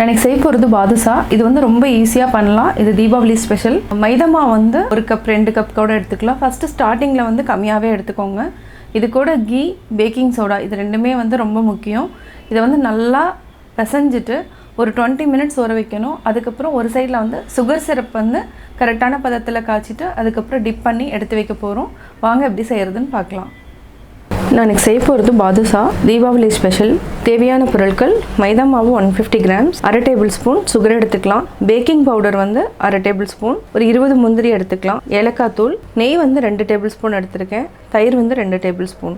நான் செய்ய போகிறது பாதுஷா. இது வந்து ரொம்ப ஈஸியாக பண்ணலாம். இது தீபாவளி ஸ்பெஷல். மைதா மாவு வந்து 1 கப் 2 கப் கூட எடுத்துக்கலாம். ஃபஸ்ட்டு ஸ்டார்டிங்கில் வந்து கம்மியாகவே எடுத்துக்கோங்க. இது கூட கீ, பேக்கிங் சோடா இது ரெண்டுமே வந்து ரொம்ப முக்கியம். இதை வந்து நல்லா பிசைஞ்சிட்டு ஒரு 20 மினிட்ஸ் ஊற வைக்கணும். அதுக்கப்புறம் ஒரு சைடில் வந்து சுகர் சிரப் வந்து கரெக்டான பதத்தில் காய்ச்சிட்டு அதுக்கப்புறம் டிப் பண்ணி எடுத்து வைக்க போகிறோம். வாங்க எப்படி செய்கிறதுன்னு பார்க்கலாம். நான் செய்ய போகிறது பாதுஷா தீபாவளி ஸ்பெஷல். தேவையான பொருட்கள்: மைதா மாவு 150 கிராம்ஸ், 1/2 டேபிள் ஸ்பூன் சுகர் எடுத்துக்கலாம், பேக்கிங் பவுடர் வந்து 1/2 டேபிள் ஸ்பூன், ஒரு 20 முந்திரி எடுத்துக்கலாம், ஏலக்காய் தூள், நெய் வந்து 2 டேபிள் ஸ்பூன் எடுத்திருக்கேன், தயிர் வந்து 2 டேபிள் ஸ்பூன்.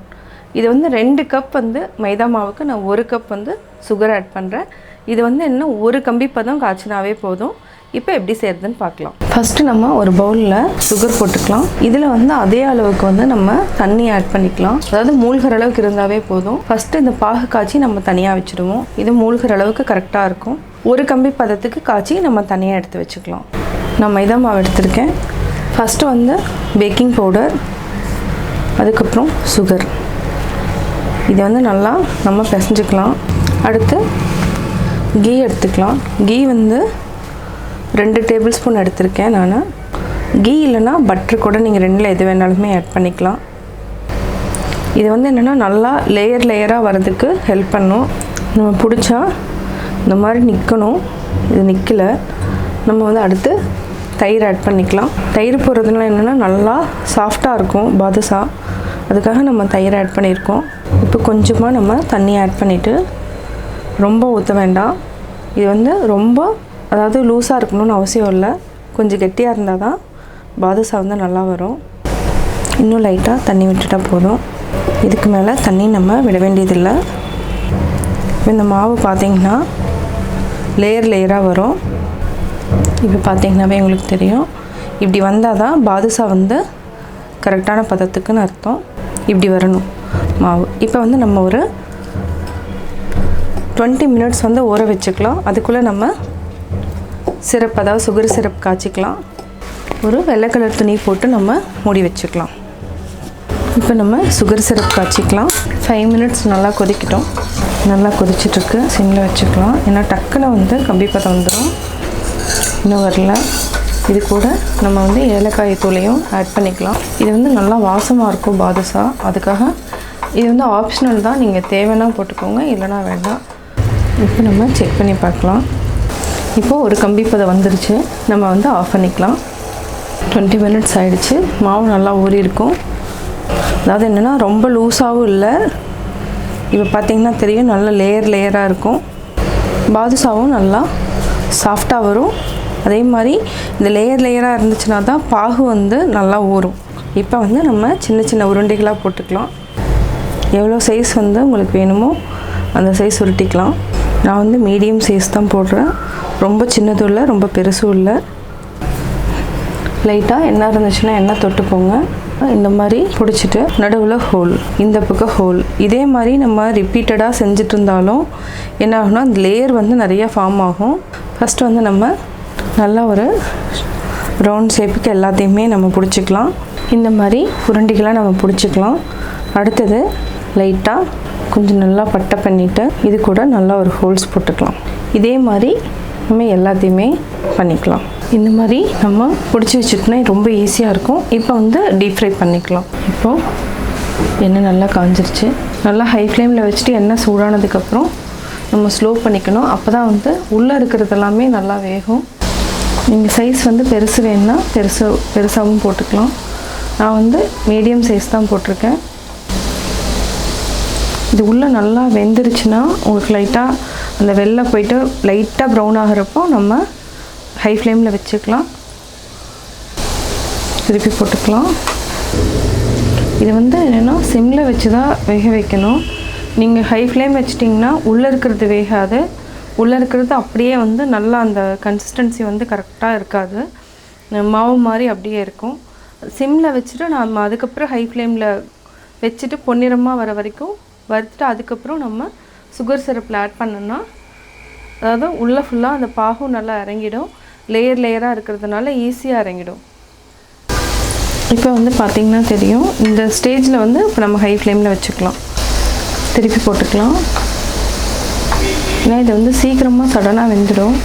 இது வந்து 2 கப் வந்து மைதா மாவுக்கு நான் 1 கப் வந்து சுகர் ஆட் பண்ணுறேன். இது வந்து என்ன ஒரு கம்பி பதம் காய்ச்சினாவே போதும். இப்போ எப்படி செய்கிறதுன்னு பார்க்கலாம். ஃபஸ்ட்டு நம்ம ஒரு பவுலில் சுகர் போட்டுக்கலாம். இதில் வந்து அதே அளவுக்கு வந்து நம்ம தண்ணி ஆட் பண்ணிக்கலாம். அதாவது மூழ்கிற அளவுக்கு இருந்தாவே போதும். ஃபஸ்ட்டு இந்த பாகு காய்ச்சி நம்ம தனியாக வச்சுடுவோம். இது மூழ்கிற அளவுக்கு கரெக்டாக இருக்கும். ஒரு கம்பி பதத்துக்கு காய்ச்சி நம்ம தனியாக எடுத்து வச்சுக்கலாம். நான் மைதா மாவு எடுத்திருக்கேன். ஃபஸ்ட்டு வந்து பேக்கிங் பவுடர், அதுக்கப்புறம் சுகர். இதை வந்து நல்லா நம்ம பிசைஞ்சுக்கலாம். அடுத்து கீ எடுத்துக்கலாம். கீ வந்து 2 டேபிள் ஸ்பூன் எடுத்திருக்கேன் நான். கீ இல்லைனா பட்டர் கூட நீங்கள் 2ல் எது வேணாலுமே ஆட் பண்ணிக்கலாம். இது வந்து என்னென்னா நல்லா லேயராக வரதுக்கு ஹெல்ப் பண்ணும். நம்ம பிடிச்சா இந்த மாதிரி நிற்கணும். இது நிற்கலை. நம்ம வந்து அடுத்து தயிர் ஆட் பண்ணிக்கலாம். தயிர் போடுறதுனால என்னென்னா நல்லா சாஃப்டாக இருக்கும் பாதுஷா. அதுக்காக நம்ம தயிர் ஆட் பண்ணியிருக்கோம். இப்போ கொஞ்சமாக நம்ம தண்ணி ஆட் பண்ணிவிட்டு, ரொம்ப ஊற்ற வேண்டாம். இது வந்து ரொம்ப அதாவது லூஸாக இருக்கணும்னு அவசியம் இல்லை. கொஞ்சம் கெட்டியாக இருந்தால் தான் பாதுஷா வந்து நல்லா வரும். இன்னும் லைட்டாக தண்ணி விட்டுட்டால் போதும். இதுக்கு மேலே தண்ணி நம்ம விட வேண்டியதில்லை. இந்த மாவு பார்த்திங்கன்னா லேயராக வரும். இப்போ பார்த்திங்கனாவே உங்களுக்கு தெரியும். இப்படி வந்தால் தான் பாதுஷா வந்து கரெக்டான பதத்துக்குன்னு அர்த்தம். இப்படி வரணும் மாவு. இப்போ வந்து நம்ம ஒரு 20 மினிட்ஸ் வந்து ஊற வச்சுக்கலாம். அதுக்குள்ளே நம்ம சிரப், அதாவது சுகர் சிரப் காய்ச்சிக்கலாம். ஒரு வெள்ளை கலர் துணி போட்டு நம்ம மூடி வச்சுக்கலாம். இப்போ நம்ம சுகர் சிரப் காய்ச்சிக்கலாம். 5 மினிட்ஸ் நல்லா கொதிக்கிட்டோம். நல்லா கொதிச்சிட்ருக்கு. சிம்மில் வச்சுக்கலாம். ஏன்னா டக்குன்னு வந்து கம்பி பதம் வந்துடும். இன்னும் வரல. இது கூட நம்ம வந்து ஏலக்காய் தூளையும் ஆட் பண்ணிக்கலாம். இது வந்து நல்லா வாசமாக இருக்கும் பாதுஷா. அதுக்காக இது வந்து ஆப்ஷனல் தான். நீங்கள் தேவைன்னா போட்டுக்கோங்க, இல்லைனா வேண்டாம். இப்போ நம்ம செக் பண்ணி பார்க்கலாம். இப்போது ஒரு கம்பி பதம் வந்துருச்சு. நம்ம வந்து ஆஃப் பண்ணிக்கலாம். 20 மினிட்ஸ் ஆகிடுச்சு. மாவு நல்லா ஊறி இருக்கும். அதாவது என்னென்னா ரொம்ப லூஸாகவும் இல்லை. இப்போ பார்த்திங்கன்னா தெரியும், நல்ல லேயராக இருக்கும். பாதுஷாவும் நல்லா சாஃப்டாக வரும். அதே மாதிரி இந்த லேயராக இருந்துச்சுன்னா தான் பாகு வந்து நல்லா ஊறும். இப்போ வந்து நம்ம சின்ன உருண்டைகளாக போட்டுக்கலாம். எவ்வளோ சைஸ் வந்து உங்களுக்கு வேணுமோ அந்த சைஸ் உருட்டிக்கலாம். நான் வந்து மீடியம் சைஸ் தான் போடுறேன். ரொம்ப சின்னதும் இல்லை, ரொம்ப பெருசும் இல்லை. லைட்டாக எண்ணெய் இருந்துச்சுன்னா எண்ணெய் தொட்டுக்கோங்க. இந்த மாதிரி பிடிச்சிட்டு நடுவில் ஹோல், இந்த பக்கம் ஹோல். இதே மாதிரி நம்ம ரிப்பீட்டடாக செஞ்சுட்டு இருந்தாலும் என்ன ஆகும்னா அந்த லேயர் வந்து நிறையா ஃபார்ம் ஆகும். ஃபஸ்ட்டு வந்து நம்ம நல்லா ஒரு ரவுண்ட் ஷேப்புக்கு எல்லாத்தையுமே நம்ம பிடிச்சிக்கலாம். இந்த மாதிரி உருண்டைகளாக நம்ம பிடிச்சிக்கலாம். அடுத்தது லைட்டாக கொஞ்சம் நல்லா பட்டை பண்ணிவிட்டு இது கூட நல்லா ஒரு ஹோல்ஸ் போட்டுக்கலாம். இதே மாதிரி நம்ம எல்லாத்தையுமே பண்ணிக்கலாம். இந்த மாதிரி நம்ம பிடிச்சி வச்சுட்டோன்னா ரொம்ப ஈஸியாக இருக்கும். இப்போ வந்து டீப் ஃப்ரை பண்ணிக்கலாம். இப்போது எண்ணெய் நல்லா காஞ்சிருச்சு. நல்லா ஹை ஃப்ளேமில் வச்சுட்டு எண்ணெய் சூடானதுக்கப்புறம் நம்ம ஸ்லோ பண்ணிக்கணும். அப்போ தான் வந்து உள்ளே இருக்கிறது எல்லாமே நல்லா வேகும். நீங்கள் சைஸ் வந்து பெருசு வேணுன்னா பெருசாகவும் போட்டுக்கலாம். நான் வந்து மீடியம் சைஸ் தான் போட்டிருக்கேன். இது உள்ளே நல்லா வெந்துருச்சுன்னா உங்களுக்கு லைட்டாக அந்த வெள்ளை போயிட்டு லைட்டாக ப்ரௌன் ஆகிறப்போ நம்ம ஹை ஃப்ளேமில் வச்சுக்கலாம். திருப்பி போட்டுக்கலாம். இது வந்து என்னென்னா சிம்மில் வச்சு தான் வேக வைக்கணும். நீங்கள் ஹை ஃப்ளேம் வச்சிட்டிங்கன்னா உள்ளே இருக்கிறது வேகாது. உள்ளே இருக்கிறது அப்படியே வந்து நல்லா அந்த கன்சிஸ்டன்சி வந்து கரெக்டாக இருக்காது. மாவு மாதிரி அப்படியே இருக்கும். சிம்மில் வச்சுட்டு நம்ம அதுக்கப்புறம் ஹை ஃப்ளேமில் வச்சுட்டு பொன்னிறமாக வர வரைக்கும் வறுத்துட்டு அதுக்கப்புறம் நம்ம சுகர் சிரப்பில் ஆட் பண்ணோன்னா அதாவது உள்ளே ஃபுல்லாக அந்த பாகும் நல்லா இறங்கிடும். லேயராக இருக்கிறதுனால ஈஸியாக இறங்கிடும். இப்போ வந்து பார்த்திங்கன்னா தெரியும். இந்த ஸ்டேஜில் வந்து இப்போ நம்ம ஹை ஃப்ளேமில் வச்சுக்கலாம். திருப்பி போட்டுக்கலாம். ஏன்னா இது வந்து சீக்கிரமாக சடனாக வெந்துடும்.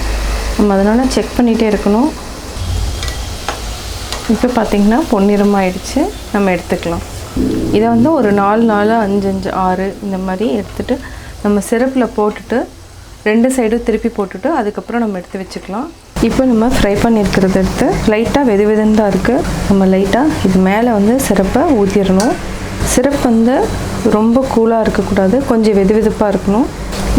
நம்ம அதனால் செக் பண்ணிகிட்டே இருக்கணும். இப்போ பார்த்திங்கன்னா பொன்னிறமாகிடுச்சு. நம்ம எடுத்துக்கலாம். இதை வந்து ஒரு 4 4 5 5 6 இந்த மாதிரி எடுத்துகிட்டு நம்ம சிரப்பில் போட்டுட்டு 2 சைடும் திருப்பி போட்டுட்டு அதுக்கப்புறம் நம்ம எடுத்து வச்சுக்கலாம். இப்போ நம்ம ஃப்ரை பண்ணியிருக்கிறத எடுத்து லைட்டாக வெதுவெதுன்னு தான் இருக்குது. நம்ம லைட்டாக இது மேலே வந்து சிரப்பை ஊற்றிடணும். சிரப் வந்து ரொம்ப கூலாக இருக்கக்கூடாது, கொஞ்சம் வெதுவெதுப்பாக இருக்கணும்.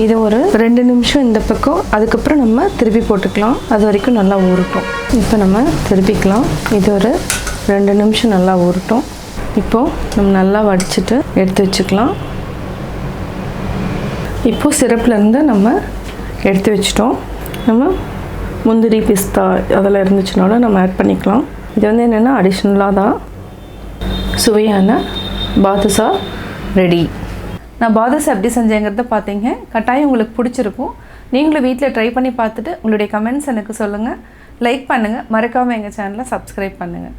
இதை ஒரு 2 நிமிஷம் இந்த பக்கம், அதுக்கப்புறம் நம்ம திருப்பி போட்டுக்கலாம். அது வரைக்கும் நல்லா ஊறட்டும். இப்போ நம்ம திருப்பிக்கலாம். இது ஒரு 2 நிமிஷம் நல்லா ஊறட்டும். இப்போது நம்ம நல்லா வடிச்சிட்டு எடுத்து வச்சுக்கலாம். இப்போது சிரப்லேருந்து நம்ம எடுத்து வச்சிட்டோம். நம்ம முந்திரி பிஸ்தா அதெல்லாம் இருந்துச்சுனாலும் நம்ம ஆட் பண்ணிக்கலாம். இது வந்து என்னென்னா அடிஷ்னலாக தான். சுவையான பாதுஷா ரெடி. நான் பாதுஷா எப்படி செஞ்சேங்கிறத பார்த்தீங்க. கட்டாயம் உங்களுக்கு பிடிச்சிருக்கும். நீங்களும் வீட்டில் ட்ரை பண்ணி பார்த்துட்டு உங்களுடைய கமெண்ட்ஸ் எனக்கு சொல்லுங்கள். லைக் பண்ணுங்கள். மறக்காமல் எங்கள் சேனலை சப்ஸ்கிரைப் பண்ணுங்கள்.